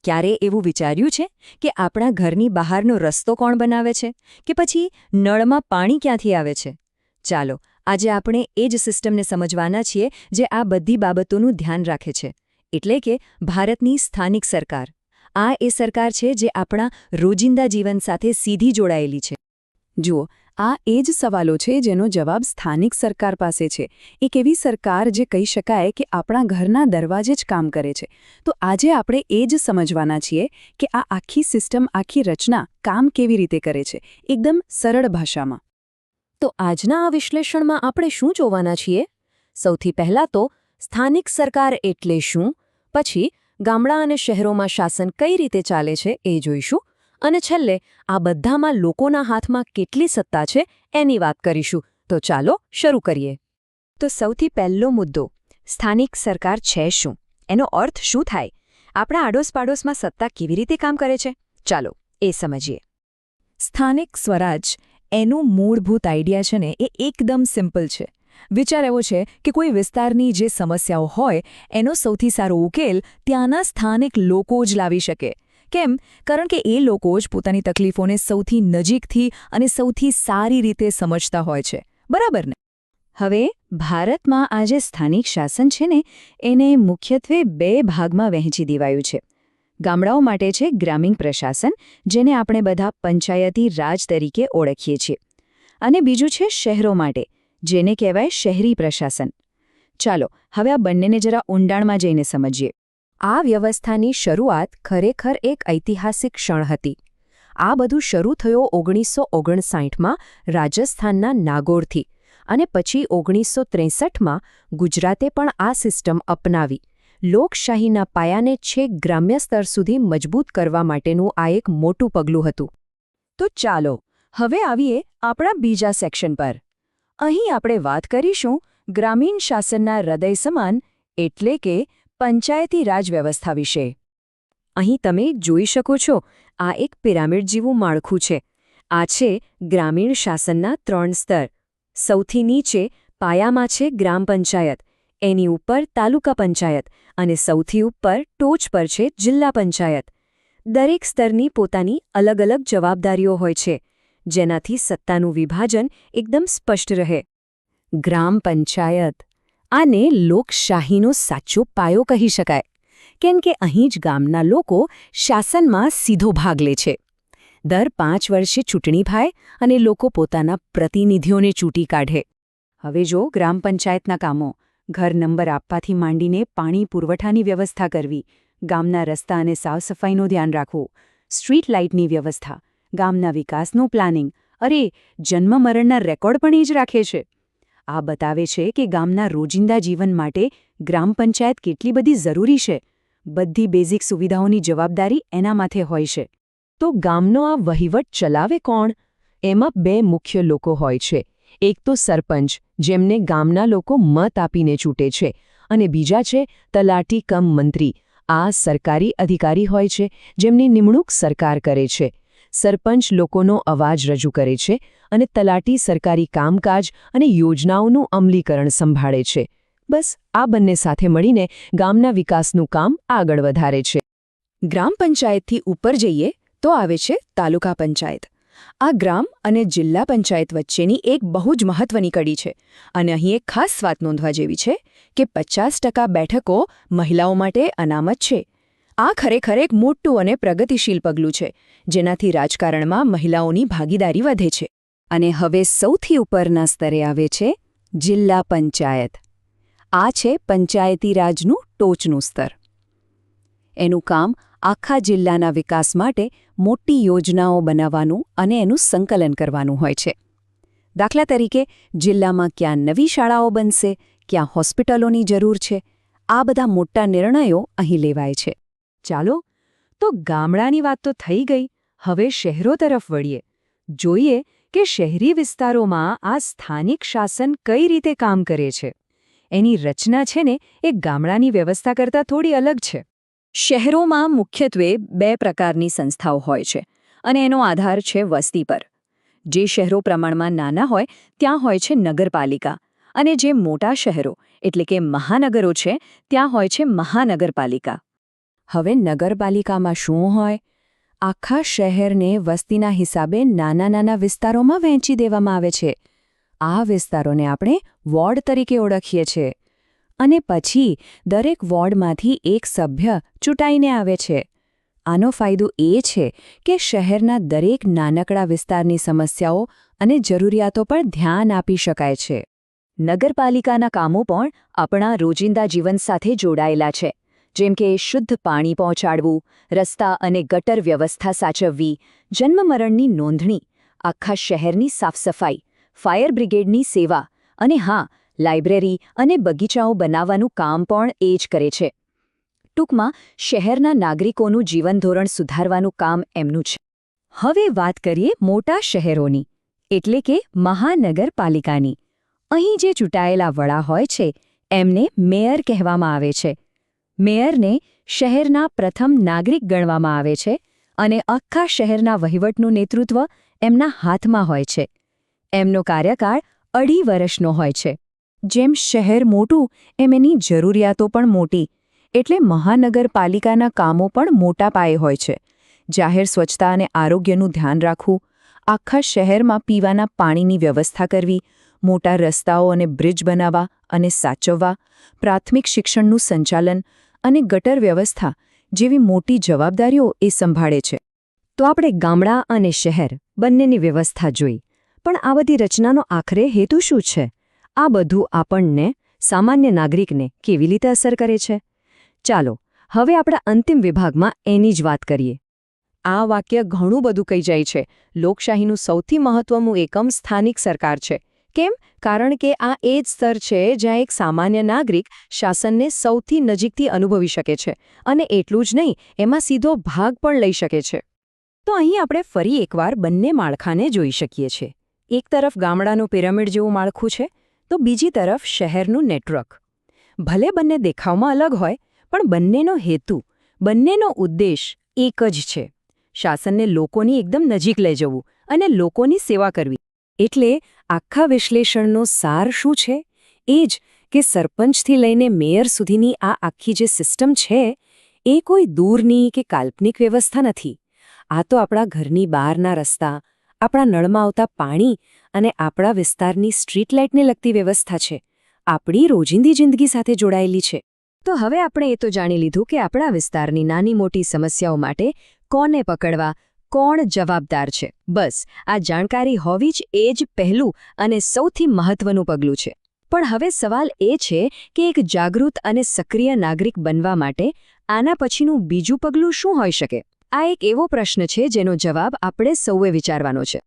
ક્યારે એવું વિચાર્યું છે કે આપણા ઘરની બહારનો રસ્તો કોણ બનાવે છે કે પછી નળમાં પાણી ક્યાંથી આવે છે? ચાલો, આજે આપણે એ જ સિસ્ટમને સમજવાના છીએ જે આ બધી બાબતોનું ધ્યાન રાખે છે, એટલે કે ભારતની સ્થાનિક સરકાર. આ એ સરકાર છે જે આપણા રોજિંદા જીવન સાથે સીધી જોડાયેલી છે. જુઓ, આ એ જ સવાલો છે જેનો જવાબ સ્થાનિક સરકાર પાસે છે. એક એવી સરકાર જે કહી શકાય કે આપણા ઘરના દરવાજે જ કામ કરે છે. તો આજે આપણે એ જ સમજવાના છીએ કે આ આખી સિસ્ટમ, આખી રચના કામ કેવી રીતે કરે છે, એકદમ સરળ ભાષામાં. તો આજના આ વિશ્લેષણમાં આપણે શું જોવાના છીએ? સૌથી પહેલાં તો સ્થાનિક સરકાર એટલે શું, પછી ગામડા અને શહેરોમાં શાસન કઈ રીતે ચાલે છે એ જોઈશું, અને છેલ્લે આ બધામાં લોકોના હાથમાં કેટલી સત્તા છે એની વાત કરીશું. તો ચાલો શરૂ કરીએ. તો સૌથી પહેલો મુદ્દો, સ્થાનિક સરકાર છે શું? એનો અર્થ શું થાય? આપણા આડોશ-પાડોશમાં સત્તા કેવી રીતે કામ કરે છે? ચાલો એ સમજીએ. સ્થાનિક સ્વરાજ, એનું મૂળભૂત આઈડિયા છે ને, એ એકદમ સિમ્પલ છે. વિચાર એવો છે કે કોઈ વિસ્તારની જે સમસ્યાઓ હોય એનો સૌથી સારો ઉકેલ ત્યાંના સ્થાનિક લોકો જ લાવી શકે. કેમ? કારણ કે એ લોકો જ પોતાની તકલીફોને સૌથી નજીકથી અને સૌથી સારી રીતે સમજતા હોય છે. બરાબર ને? હવે ભારતમાં આ જે સ્થાનિક શાસન છે ને, એને મુખ્યત્વે બે ભાગમાં વહેંચી દેવાયું છે. ગામડાઓ માટે છે ગ્રામીણ પ્રશાસન, જેને આપણે બધા પંચાયતી રાજ તરીકે ઓળખીએ છીએ, અને બીજું છે શહેરો માટે, જેને કહેવાય શહેરી પ્રશાસન. ચાલો હવે આ બંનેને જરા ઊંડાણમાં જઈને સમજીએ. આ વ્યવસ્થાની શરૂઆત ખરેખર એક ઐતિહાસિક ક્ષણ હતી. આ બધું શરૂ થયો 1959માં રાજસ્થાનના નાગૌરથી, અને પછી 1963માં ગુજરાતે પણ આ સિસ્ટમ અપનાવી. લોકશાહીના પાયાને છેક ગ્રામ્ય સ્તર સુધી મજબૂત કરવા માટેનું આ એક મોટું પગલું હતું. તો ચાલો હવે આવીએ આપણા બીજા સેક્શન પર. અહીં આપણે વાત કરીશું ગ્રામીણ શાસનના હૃદય સમાન, એટલે કે પંચાયતી રાજ વ્યવસ્થા વિશે. અહીં તમે જોઈ શકો છો, આ એક પિરામિડ જેવું માળખું છે. આ છે ગ્રામીણ શાસનના 3 સ્તર. સૌથી નીચે પાયામાં છે ગ્રામ પંચાયત, એની ઉપર તાલુકા પંચાયત, અને સૌથી ઉપર ટોચ પર છે જિલ્લા પંચાયત. દરેક સ્તરની પોતાની અલગ અલગ જવાબદારીઓ હોય છે, જેનાથી સત્તાનું વિભાજન એકદમ સ્પષ્ટ રહે. ગ્રામ પંચાયત, આને લોકશાહીનો સાચો પાયો કહી શકાય, કેમ કે અહીં જ ગામના લોકો શાસનમાં સીધો ભાગ લે છે. દર 5 વર્ષે ચૂંટણી થાય અને લોકો પોતાના પ્રતિનિધિઓને ચૂંટી કાઢે. હવે જો ગ્રામ પંચાયતના કામો, ઘર નંબર આપવાથી માંડીને પાણી પુરવઠાની વ્યવસ્થા કરવી, ગામના રસ્તા અને સાફસફાઈનું ધ્યાન રાખવું, સ્ટ્રીટ લાઇટની વ્યવસ્થા, ગામના વિકાસનું પ્લાનિંગ, અરે જન્મ મરણના રેકોર્ડ પણ એ જ રાખે છે. આ બતાવે છે કે ગામના રોજિંદા જીવન માટે ગ્રામ પંચાયત કેટલી બધી જરૂરી છે. બધી બેઝિક સુવિધાઓની જવાબદારી એના માથે હોય છે. તો ગામનો આ વહીવટ ચલાવે કોણ? એમાં 2 મુખ્ય લોકો હોય છે. એક તો સરપંચ, જેમને ગામના લોકો મત આપીને ચૂંટે છે, અને બીજા છે તલાટી કમ મંત્રી. આ સરકારી અધિકારી હોય છે, જેમની નિમણૂક સરકાર કરે છે. સરપંચ લોકોનો અવાજ રજૂ કરે છે અને તલાટી સરકારી કામકાજ અને યોજનાઓનું અમલીકરણ સંભાળે છે. બસ આ બંને સાથે મળીને ગામના વિકાસનું કામ આગળ વધારે છે. ગ્રામ પંચાયતથી ઉપર જઈએ તો આવે છે તાલુકા પંચાયત. આ ગ્રામ અને જિલ્લા પંચાયત વચ્ચેની એક બહુ જ મહત્વની કડી છે, અને અહીં એક ખાસ વાત નોંધવા જેવી છે કે 50% બેઠકો મહિલાઓ માટે અનામત છે. આ ખરેખર એક મોટું અને પ્રગતિશીલ પગલું છે, જેનાથી રાજકારણમાં મહિલાઓની ભાગીદારી વધે છે. અને હવે સૌથી ઉપરના સ્તરે આવે છે જિલ્લા પંચાયત. આ છે પંચાયતી રાજનું ટોચનું સ્તર. એનું કામ આખા જિલ્લાના વિકાસ માટે મોટી યોજનાઓ બનાવવાનું અને એનું સંકલન કરવાનું હોય છે. દાખલા તરીકે, જિલ્લામાં ક્યાં નવી શાળાઓ બનશે, ક્યાં હોસ્પિટલોની જરૂર છે, આ બધા મોટા નિર્ણયો અહીં લેવાય છે. ચાલો, તો ગામડાની વાત તો થઈ ગઈ. હવે શહેરો તરફ વળીએ. જોઈએ કે શહેરી વિસ્તારોમાં આ સ્થાનિક શાસન કઈ રીતે કામ કરે છે. એની રચના છે ને, એ ગામડાની વ્યવસ્થા કરતાં થોડી અલગ છે. શહેરોમાં મુખ્યત્વે 2 પ્રકારની સંસ્થાઓ હોય છે, અને એનો આધાર છે વસ્તી પર. જે શહેરો પ્રમાણમાં નાના હોય ત્યાં હોય છે નગરપાલિકા, અને જે મોટા શહેરો એટલે કે મહાનગરો છે ત્યાં હોય છે મહાનગરપાલિકા. હવે નગરપાલિકામાં શું હોય? આખા શહેરને વસ્તીના હિસાબે નાના નાના વિસ્તારોમાં વહેંચી દેવામાં આવે છે. આ વિસ્તારોને આપણે વોર્ડ તરીકે ઓળખીએ છીએ. અને પછી દરેક વોર્ડમાંથી એક સભ્ય ચૂંટાઈને આવે છે. આનો ફાયદો એ છે કે શહેરના દરેક નાનકડા વિસ્તારની સમસ્યાઓ અને જરૂરિયાતો પર ધ્યાન આપી શકાય છે. નગરપાલિકાના કામો પણ આપણા રોજિંદા જીવન સાથે જોડાયેલા છે, જેમ કે શુદ્ધ પાણી પહોંચાડવું, રસ્તા અને ગટર વ્યવસ્થા સાચવવી, જન્મમરણની નોંધણી, આખા શહેરની સાફસફાઈ, ફાયર બ્રિગેડની સેવા અને હા, લાઇબ્રેરી અને બગીચાઓ બનાવવાનું કામ પણ એ જ કરે છે. ટૂંકમાં શહેરના નાગરિકોનું જીવનધોરણ સુધારવાનું કામ એમનું છે. હવે વાત કરીએ મોટા શહેરોની, એટલે કે મહાનગરપાલિકાની. અહીં જે ચૂંટાયેલા વડા હોય છે એમને મેયર કહેવામાં આવે છે. મેયરને શહેરના પ્રથમ નાગરિક ગણવામાં આવે છે અને આખા શહેરના વહીવટનું નેતૃત્વ એમના હાથમાં હોય છે. એમનો કાર્યકાળ 2.5 વર્ષનો હોય છે. જેમ શહેર મોટું એમ એની જરૂરિયાતો પણ મોટી, એટલે મહાનગરપાલિકાના કામો પણ મોટા પાયે હોય છે. જાહેર સ્વચ્છતા અને આરોગ્યનું ધ્યાન રાખવું, આખા શહેરમાં પીવાના પાણીની વ્યવસ્થા કરવી, મોટા રસ્તાઓ અને બ્રિજ બનાવવા અને સાચવવા, પ્રાથમિક શિક્ષણનું સંચાલન અને ગટર વ્યવસ્થા જેવી મોટી જવાબદારીઓ એ સંભાળે છે. તો આપણે ગામડા અને શહેર બંનેની વ્યવસ્થા જોઈ, પણ આ બધી રચનાનો આખરે હેતુ શું છે? આ બધું આપણને, સામાન્ય નાગરિકને કેવી રીતે અસર કરે છે? ચાલો હવે આપણા અંતિમ વિભાગમાં એની જ વાત કરીએ. આ વાક્ય ઘણું બધું કહી જાય છે. લોકશાહીનું સૌથી મહત્વનું એકમ સ્થાનિક સરકાર છે. કેમ? કારણ કે આ એ જ સ્તર છે જ્યાં એક સામાન્ય નાગરિક શાસનને સૌથી નજીકથી અનુભવી શકે છે અને એટલું જ નહીં, એમાં સીધો ભાગ પણ લઈ શકે છે. તો અહીં આપણે ફરી એકવાર બંને માળખાને જોઈ શકીએ છીએ. એક તરફ ગામડાનું પિરામિડ જેવું માળખું છે, તો બીજી તરફ શહેરનું નેટવર્ક. ભલે બંને દેખાવમાં અલગ હોય, પણ બંનેનો હેતુ, બંનેનો ઉદ્દેશ એક જ છે: શાસનને લોકોની એકદમ નજીક લઈ જવું અને લોકોની સેવા કરવી. એટલે આખા વિશ્લેષણનો સાર શું છે? એ જ કે સરપંચથી લઈને મેયર સુધીની આ આખી જે સિસ્ટમ છે એ કોઈ દૂરની કે કાલ્પનિક વ્યવસ્થા નથી. આ તો આપણા ઘરની બહારના રસ્તા, આપણા નળમાં આવતા પાણી અને આપણા વિસ્તારની સ્ટ્રીટ લાઇટને લગતી વ્યવસ્થા છે. આપણી રોજિંદી જિંદગી સાથે જોડાયેલી છે. તો હવે આપણે એ તો જાણી લીધું કે આપણા વિસ્તારની નાની મોટી સમસ્યાઓ માટે કોને પકડવા, કોણ જવાબદાર છે. બસ આ જાણકારી હોવી જ એ જ પહેલું અને સૌથી મહત્વનું પગલું છે. પણ હવે સવાલ એ છે કે એક જાગૃત અને સક્રિય નાગરિક બનવા માટે આના પછીનું બીજું પગલું શું હોઈ શકે? આ એક એવો પ્રશ્ન છે જેનો જવાબ આપણે સૌએ વિચારવાનો છે.